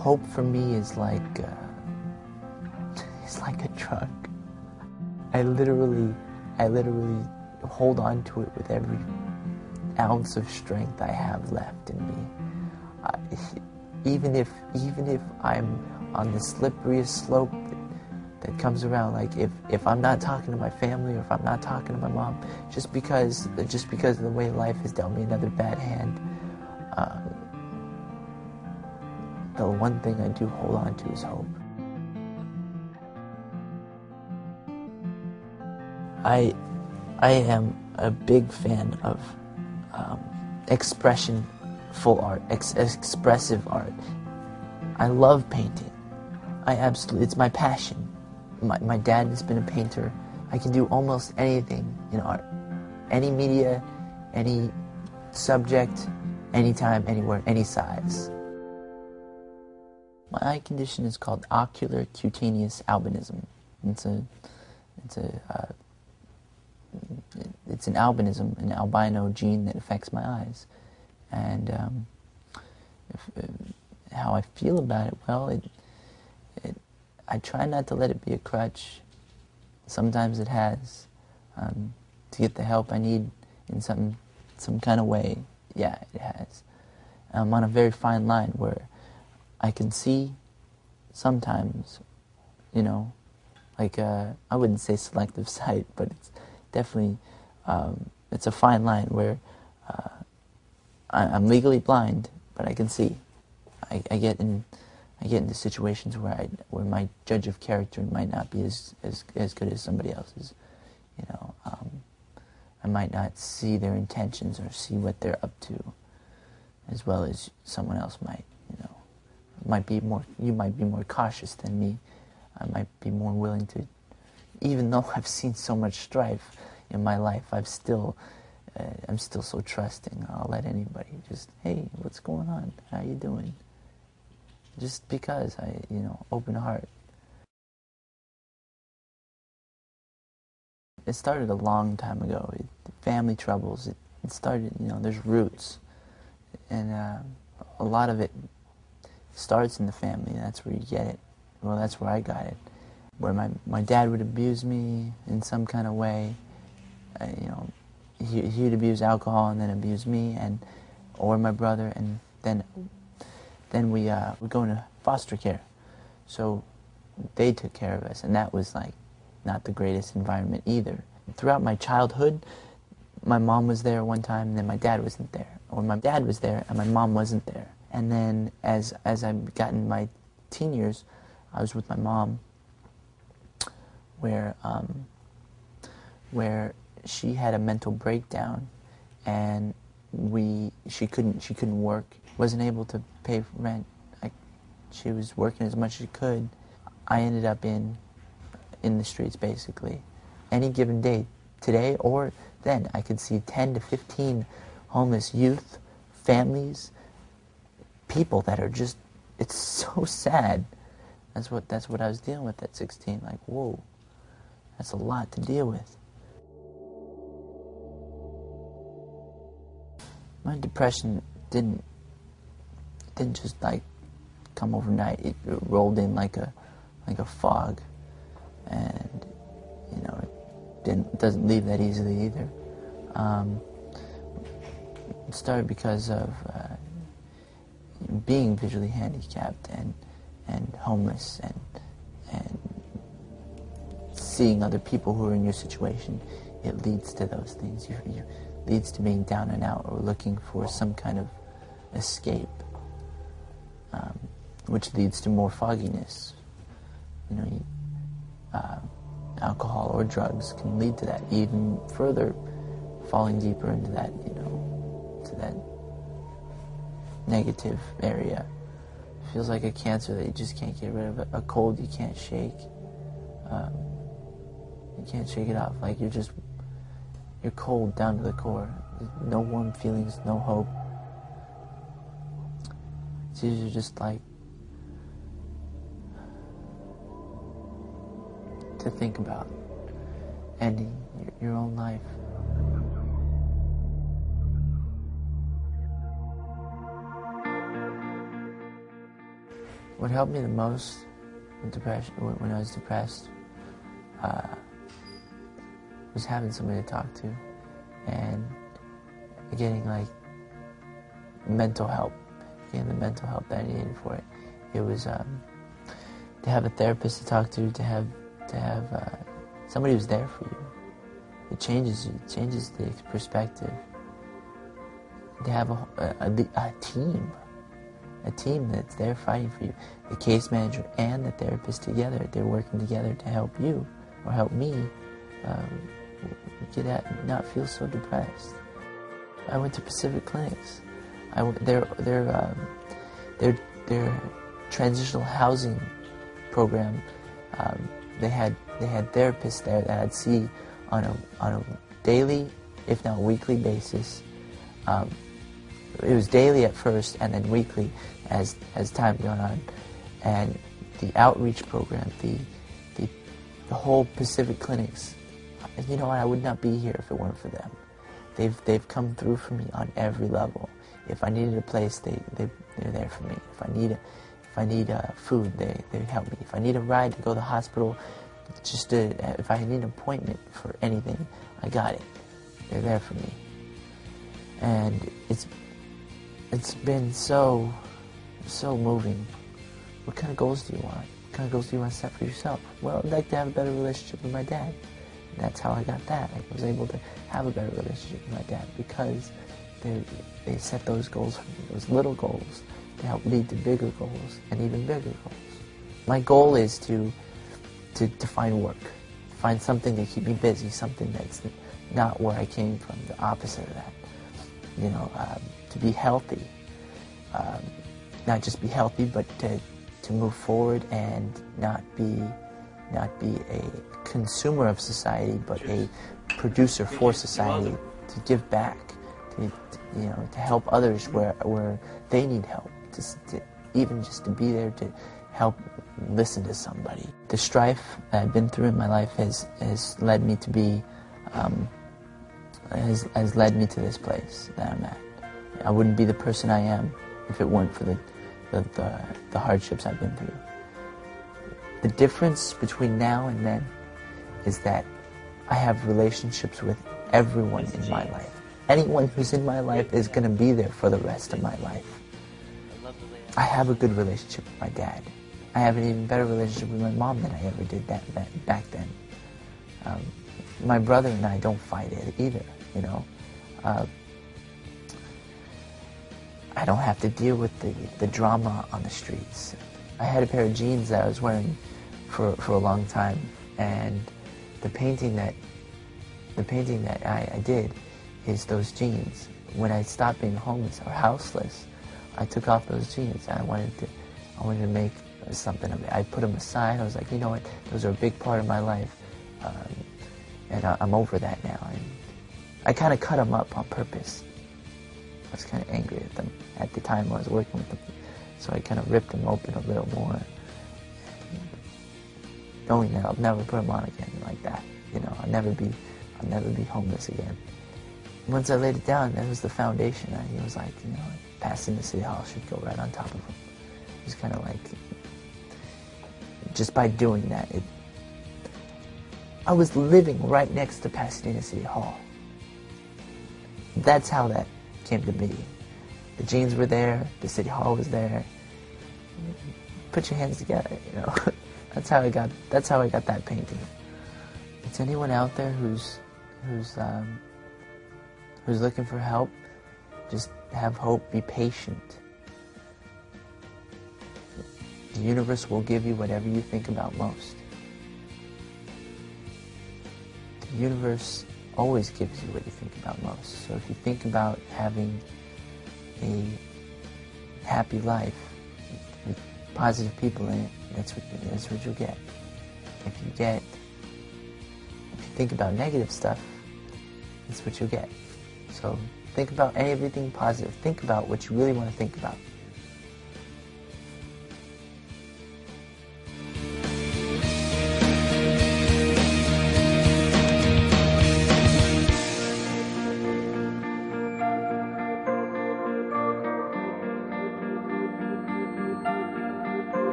Hope for me is like it's like a drug. I literally hold on to it with every ounce of strength I have left in me. Even if I'm on the slipperyest slope that comes around, like if I'm not talking to my family or if I'm not talking to my mom, just because of the way life has dealt me another bad hand, the one thing I do hold on to is hope. I am a big fan of expressionful art, expressive art. I love painting. It's my passion. My dad has been a painter. I can do almost anything in art. Any media, any subject, anytime, anywhere, any size. My eye condition is called ocular cutaneous albinism. It's an albinism, an albino gene that affects my eyes. And how I feel about it, well, I try not to let it be a crutch. Sometimes it has. To get the help I need in some kind of way, yeah, it has. I'm on a very fine line where I can see sometimes, like I wouldn't say selective sight, but it's definitely, it's a fine line where I'm legally blind, but I can see. I get into situations where my judge of character might not be as good as somebody else's. I might not see their intentions or see what they're up to as well as someone else might. You might be more cautious than me. I might be more willing to, even though I've seen so much strife in my life, I'm still so trusting. I'll let anybody just, hey, what's going on? How you doing? Just because open heart. It started a long time ago. Family troubles. It started, there's roots. And a lot of it starts in the family. That's where you get it. Well, that's where I got it. Where my dad would abuse me in some kind of way. He'd abuse alcohol and then abuse me, or my brother, and then we go into foster care. So they took care of us, and that was like not the greatest environment either. Throughout my childhood, my mom was there one time, and then my dad wasn't there. Or my dad was there, and my mom wasn't there. And then as I've gotten my teen years, I was with my mom, where she had a mental breakdown, and she couldn't work, wasn't able to pay rent. She was working as much as she could. I ended up in the streets, basically. Any given day, today or then, I could see 10 to 15 homeless youth, families, people that are just, it's so sad. That's what I was dealing with at 16. Like, whoa, that's a lot to deal with. My depression didn't just like come overnight. It rolled in like a fog, and it doesn't leave that easily either. It started because of being visually handicapped and homeless and seeing other people who are in your situation. It leads to those things. It leads to being down and out or looking for some kind of escape, which leads to more fogginess. Alcohol or drugs can lead to that, even further falling deeper into that, to that negative area. It feels like a cancer that you just can't get rid of, a cold you can't shake. You can't shake it off. Like you're cold down to the core. No warm feelings, no hope. It's usually just like to think about ending your own life. What helped me the most with depression, when I was depressed, was having somebody to talk to, and getting like mental help, getting the mental help that I needed for it. It was to have a therapist to talk to have somebody who's there for you. It changes you, it changes the perspective. To have a team that's there fighting for you. The case manager and the therapist together, they're working together to help you, or help me, not feel so depressed. I went to Pacific Clinics. Their transitional housing program. They had therapists there that I'd see on a daily, if not weekly basis. It was daily at first, and then weekly as time went on. And the outreach program, the whole Pacific Clinics. You know what? I would not be here if it weren't for them. They've come through for me on every level. If I needed a place, they're there for me. If I need food, they help me. If I need a ride to go to the hospital, if I need an appointment for anything, I got it. They're there for me. And it's been so moving. What kind of goals do you want? What kind of goals do you want to set for yourself? Well, I'd like to have a better relationship with my dad. And that's how I got that. I was able to have a better relationship with my dad because they set those goals for me, those little goals, to help lead to bigger goals and even bigger goals. My goal is to find work, find something to keep me busy, something that's not where I came from, the opposite of that. You know, to be healthy, not just be healthy, but to move forward and not be a consumer of society, but a producer for society, to give back, to help others where they need help, even just to be there to help listen to somebody. The strife that I've been through in my life has led me to be, has led me to this place that I'm at. I wouldn't be the person I am if it weren't for the hardships I've been through. The difference between now and then is that I have relationships with everyone in my life. Anyone who's in my life is going to be there for the rest of my life. I have a good relationship with my dad. I have an even better relationship with my mom than I ever did back then. My brother and I don't fight it either, you know. I don't have to deal with the drama on the streets. I had a pair of jeans that I was wearing for a long time, and the painting that I did is those jeans. When I stopped being homeless or houseless, I took off those jeans and I wanted to make something of it. I put them aside. I was like, you know what? Those are a big part of my life, and I'm over that now. And I kind of cut them up on purpose. I was kind of angry at them at the time I was working with them, so I kind of ripped them open a little more, knowing that I'll never put them on again like that. You know, I'll never be homeless again. Once I laid it down, that was the foundation. It was like, you know, Pasadena City Hall should go right on top of them. It was kind of like, just by doing that, I was living right next to Pasadena City Hall. That's how that came to be. The jeans were there, the City Hall was there. Put your hands together, you know. That's how I got that painting. It's anyone out there who's looking for help, just have hope, be patient. The universe will give you whatever you think about most. The universe always gives you what you think about most. So if you think about having a happy life with positive people in it, that's what you'll get. If you think about negative stuff, that's what you'll get. So think about everything positive. Think about what you really want to think about.